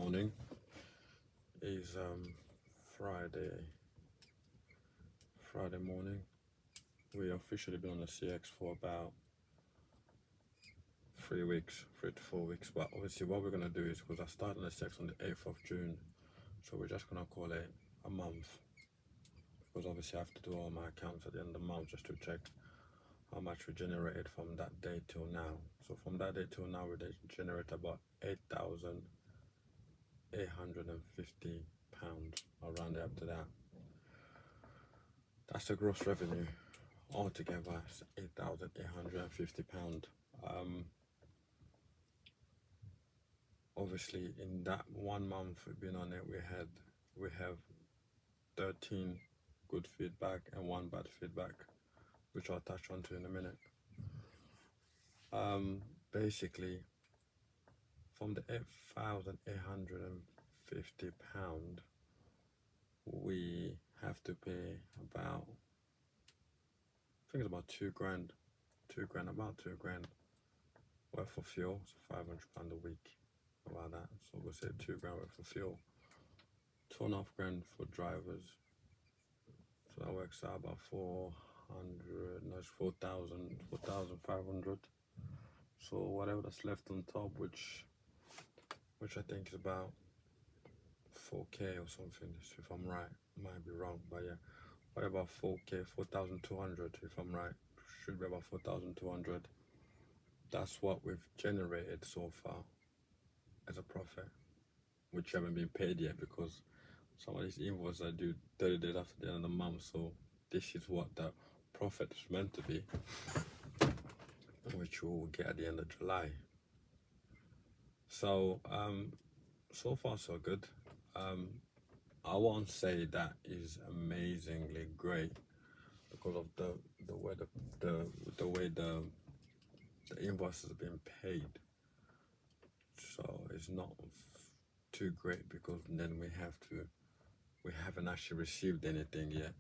morning. Is Friday morning. We officially been on the CX for about 3 weeks, 3 to 4 weeks. But obviously, what we're gonna do is because I started on the CX on the 8th of June, so we're just gonna call it a month because obviously I have to do all my accounts at the end of the month just to check how much we generated from that day till now. So from that day till now, we generate about £8,850. I'll round it up to that. That's the gross revenue altogether. It's £8,850. Obviously, in that 1 month we've been on it, we have 13 good feedback and one bad feedback, which I'll touch on to in a minute. Basically, from the £8,850, we have to pay about, I think it's about £2,000, about £2,000 worth of fuel, so £500 a week, about that. So we'll say £2,000 worth of fuel, £2,500 for drivers. So that works out about 4,500. So whatever that's left on top, which I think is about 4K or something, if I'm right. Might be wrong, but yeah, probably about 4K, 4,200 if I'm right. Should be about 4,200. That's what we've generated so far as a profit, which haven't been paid yet because some of these invoices I do 30 days after the end of the month. So this is what the profit is meant to be, which we'll get at the end of July. So so far so good. I won't say that is amazingly great because of the way the invoices have been paid. So it's not too great because then we haven't actually received anything yet.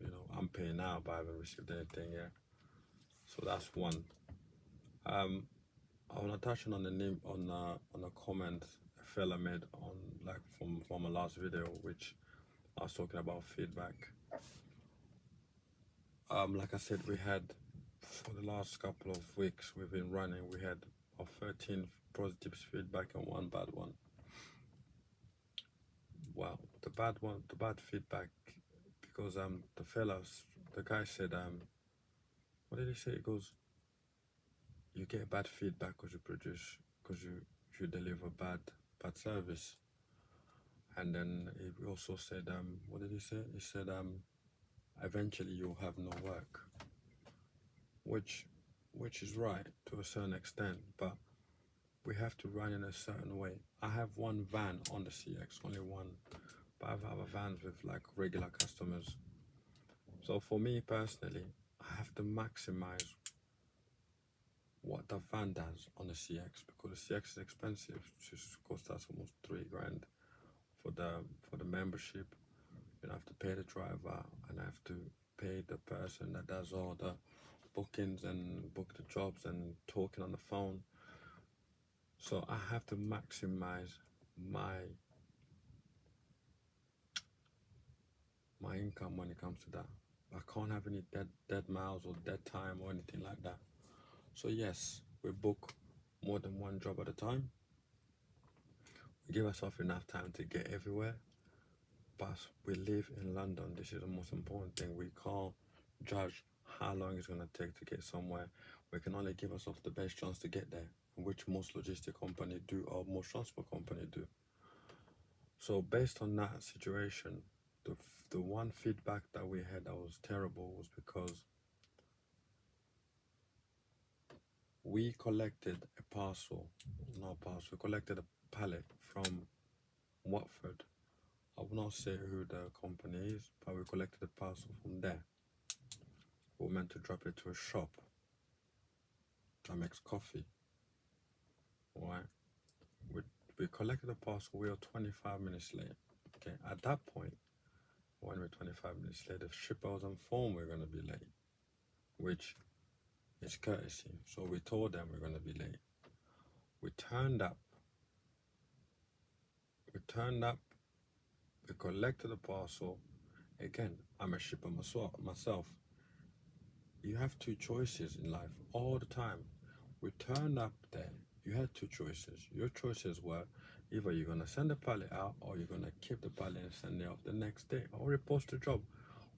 You know, I'm paying now, but I haven't received anything yet. So that's one. I want to touch on the name on a comment a fella made on from my last video, which I was talking about feedback. Like I said, we had for the last couple of weeks we've been running. We had 13 positive feedback and one bad one. Well, the bad feedback, because the guy said what did he say? He goes, you get bad feedback because you deliver bad service. And then he also said what did he say? He said eventually you'll have no work, which is right to a certain extent, but we have to run in a certain way. I have one van on the CX, only one, but I have other vans with like regular customers. So for me personally, I have to maximize what the van does on the CX because the CX is expensive. It just costs us almost £3,000 for the membership. You know, I have to pay the driver and I have to pay the person that does all the bookings and book the jobs and talking on the phone. So I have to maximize my income when it comes to that. I can't have any dead miles or dead time or anything like that. So yes, we book more than one job at a time. We give ourselves enough time to get everywhere. But we live in London. This is the most important thing. We can't judge how long it's going to take to get somewhere. We can only give ourselves the best chance to get there, which most logistic companies do or most transport companies do. So based on that situation, the one feedback that we had that was terrible was because we collected a we collected a pallet from Watford. I will not say who the company is, but we collected a parcel from there. We were meant to drop it to a shop that makes coffee. Alright. We collected the parcel, we were 25 minutes late. Okay, at that point, when we're 25 minutes late, the shipper was informed we're going to be late, which is courtesy. So we told them we're going to be late. We turned up turned up, we collected the parcel. Again, I'm a shipper myself. You have two choices in life all the time. We turned up there. You had two choices. Your choices were either you're gonna send the pallet out or you're gonna keep the pallet and send it off the next day or repost the job.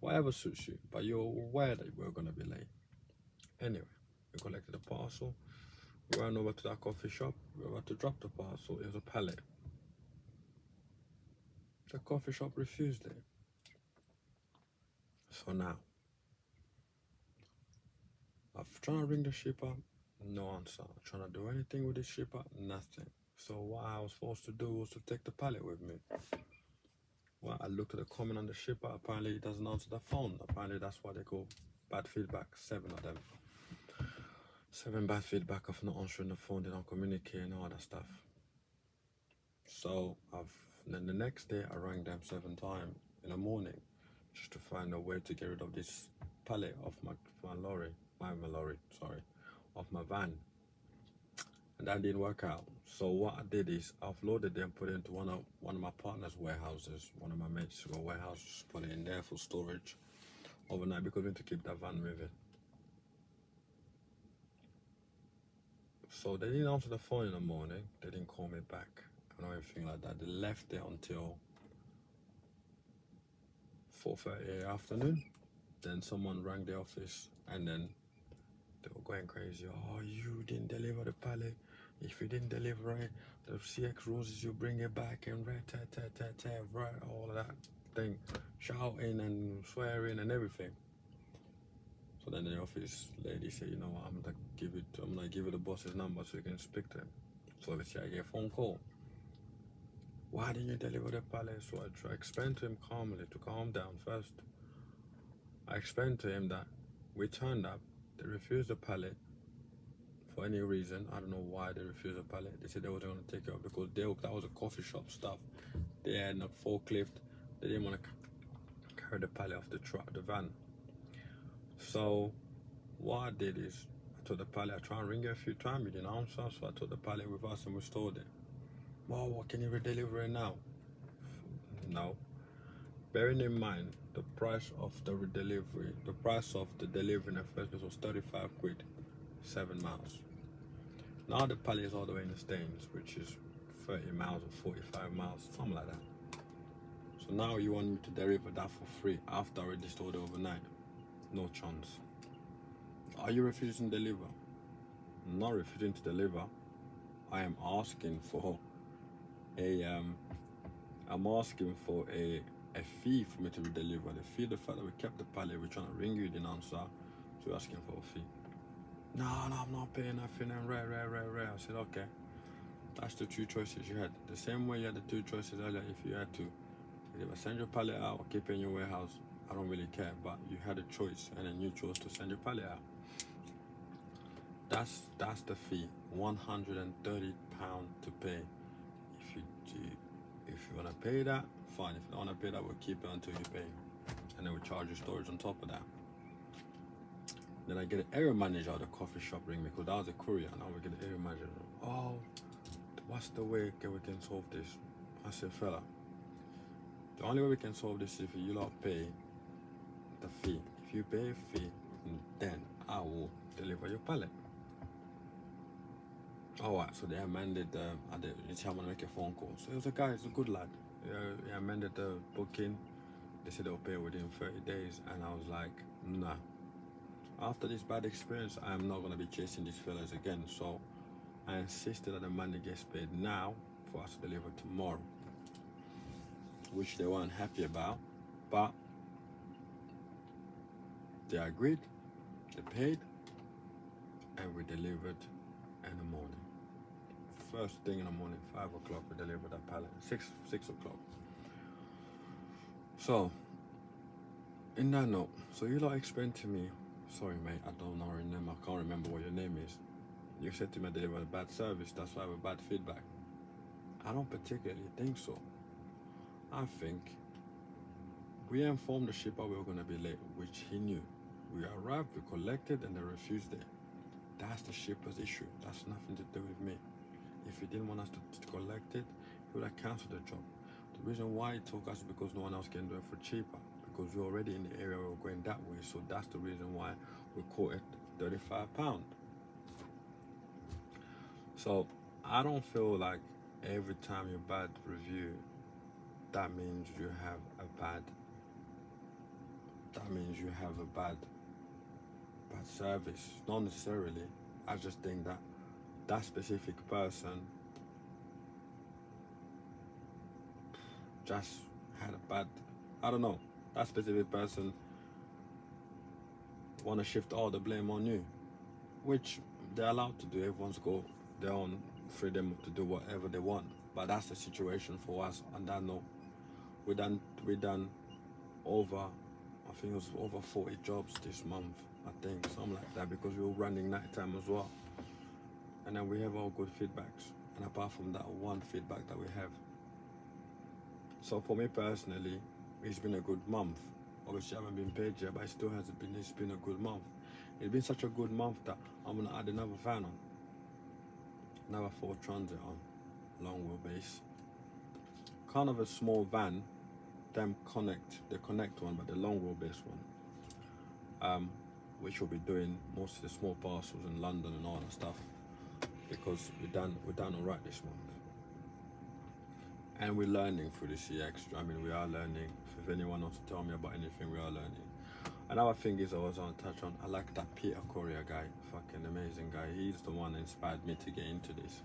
Whatever suits you. But you're aware that we're gonna be late. Anyway, we collected the parcel. We ran over to that coffee shop. We were about to drop the parcel. It was a pallet. The coffee shop refused it. So now, I'm trying to ring the shipper, no answer. I'm trying to do anything with the shipper, nothing. So what I was supposed to do was to take the pallet with me. Well, I looked at the comment on the shipper. Apparently, he doesn't answer the phone. Apparently, that's why they call bad feedback. 7 of them. 7 bad feedback of not answering the phone. They don't communicate and all that stuff. So then the next day, I rang them 7 times in the morning just to find a way to get rid of this pallet off my lorry. Off my van. And that didn't work out. So what I did is I offloaded them, put it into one of my partner's warehouses. One of my mates got a warehouse, just put it in there for storage overnight because we need to keep that van moving. So they didn't answer the phone in the morning. They didn't call me back and everything like that. They left there until 4:30 in the afternoon. Then someone rang the office and then they were going crazy. Oh, you didn't deliver the pallet. If you didn't deliver it, the CX rules is you bring it back and right, all of that thing, shouting and swearing and everything. So then the office lady said, you know what, I'm gonna give you the boss's number so you can speak to him. So obviously I get a phone call. Why didn't you deliver the pallet? So I try to explain to him calmly to calm down first. I explained to him that we turned up, they refused the pallet for any reason. I don't know why they refused the pallet. They said they wasn't going to take it up because that was a coffee shop stuff. They had a forklift. They didn't want to carry the pallet off the van. So what I did is I took the pallet. I tried to ring it a few times. He didn't answer. So I took the pallet with us and we stored it. Well, what can you redeliver it now? No. Bearing in mind the price of the delivery in the first place was 35 quid, 7 miles. Now the pallet is all the way in the States, which is 30 miles or 45 miles, something like that. So now you want me to deliver that for free after I already stored it overnight? No chance. Are you refusing to deliver? I'm not refusing to deliver. I am asking for a fee for me to deliver. The fee, the fact that we kept the pallet, we're trying to ring you, didn't answer, so you're asking for a fee. No, I'm not paying nothing. And rare. I said, okay, that's the two choices you had. The same way you had the two choices earlier. If you had to either send your pallet out or keep it in your warehouse, I don't really care. But you had a choice, and then you chose to send your pallet out. That's the fee. £130 to pay. If you wanna pay that, fine. If you don't wanna pay that, we'll keep it until you pay, and then we charge you storage on top of that. Then I get an area manager at the coffee shop ring me because that was a courier. Now we get the area manager. Oh, what's the way we can solve this? I said, fella, the only way we can solve this is if you lot pay the fee. If you pay a fee, then I will deliver your pallet. Alright, so they amended I'm gonna make a phone call. So it was a guy, he's a good lad. He amended the booking. They said they'll pay within 30 days, and I was like, nah. After this bad experience, I am not gonna be chasing these fellas again. So I insisted that the money gets paid now for us to deliver tomorrow, which they weren't happy about, but they agreed, they paid, and we delivered in the morning. First thing in the morning, 5 o'clock, we delivered that pallet. 6 o'clock. So, in that note, so you lot explained to me, sorry mate, I can't remember what your name is. You said to me I delivered a bad service, that's why I have bad feedback. I don't particularly think so. I think we informed the shipper we were going to be late, which he knew. We arrived, we collected, and they refused it. That's the shipper's issue. That's nothing to do with me. If he didn't want us to collect it, he would have cancelled the job. The reason why it took us is because no one else can do it for cheaper. Because we're already in the area, we're going that way. So that's the reason why we call it £35. So I don't feel like every time you bad review, that means you have a bad. That means you have a bad service. Not necessarily. I just think that that specific person just had a bad. I don't know. That specific person want to shift all the blame on you, which they're allowed to do. Everyone's got their own freedom to do whatever they want. But that's the situation for us. On that note, we done over, I think it was over 40 jobs this month. I think something like that, because we were running night time as well. And then we have all good feedbacks. And apart from that one feedback that we have. So for me personally, it's been a good month. Obviously I haven't been paid yet, but it's been a good month. It's been such a good month that I'm gonna add another van on. Another Ford Transit on, long wheelbase. Kind of a small van, the connect one, but the long wheelbase one. Which will be doing most of the small parcels in London and all that stuff, because we're done alright this month. And we're learning through the CX. I mean, we are learning. If anyone wants to tell me about anything, we are learning. Another thing is I was on touch on, I like that courier guy, fucking amazing guy. He's the one that inspired me to get into this.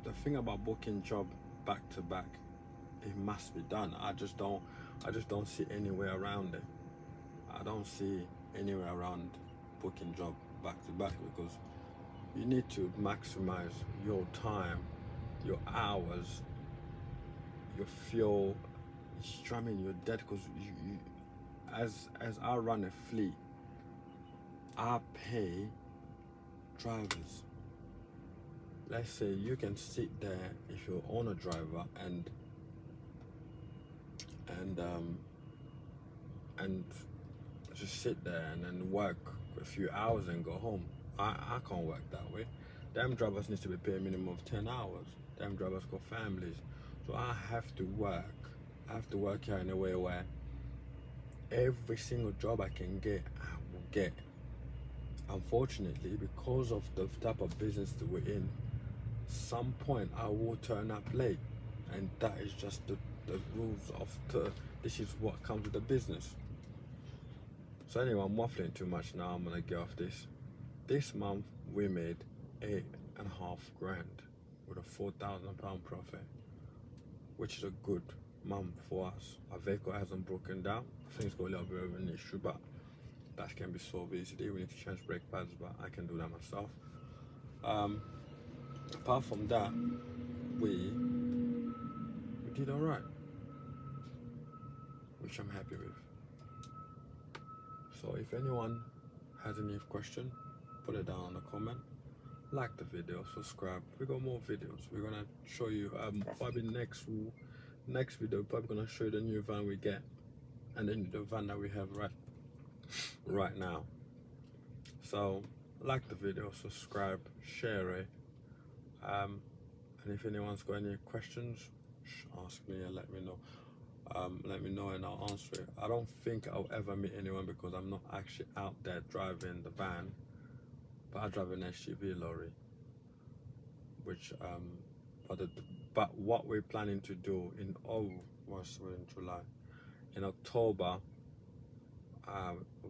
The thing about booking job back to back, it must be done. I just don't see anywhere around it. I don't see anywhere around booking job back to back, because you need to maximize your time, your hours, your fuel. I mean, you're dead, because as I run a fleet, I pay drivers. Let's say you can sit there if you're on a driver and just sit there and then work a few hours and go home. I can't work that way. Them drivers need to be paid a minimum of 10 hours. Them drivers got families. So I have to work. I have to work here in a way where every single job I can get, I will get. Unfortunately, because of the type of business that we're in, some point I will turn up late. And that is just the rules of this is what comes with the business. So anyway, I'm waffling too much now. I'm gonna get off this. This month we made $8.5 grand with a £4,000 profit, which is a good month for us. Our vehicle hasn't broken down. I think it's got a little bit of an issue, but that can be solved easily. We need to change brake pads, but I can do that myself. Apart from that, we did alright, which I'm happy with. So if anyone has any question, put it down in the comment. Like the video, subscribe. We got more videos. We're gonna show you probably next video, probably gonna show you the new van we get, and then the van that we have right now. So like the video, subscribe, share it, and if anyone's got any questions, ask me and let me know. Let me know and I'll answer it. I don't think I'll ever meet anyone, because I'm not actually out there driving the van, but I drive an SUV lorry, which but what we're planning to do in July, in October,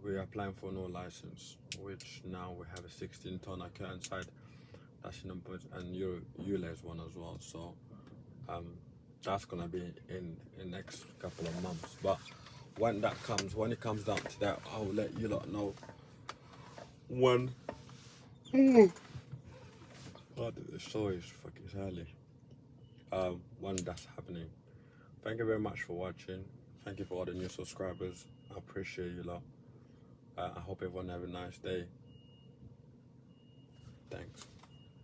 we are applying for no license, which now we have a 16-ton current side, that's in and ULEZ one as well. So that's gonna be in the next couple of months. But when it comes down to that, I'll let you lot know when. Oh, the show is fucking early. When that's happening. Thank you very much for watching. Thank you for all the new subscribers. I appreciate you lot. I hope everyone have a nice day. Thanks.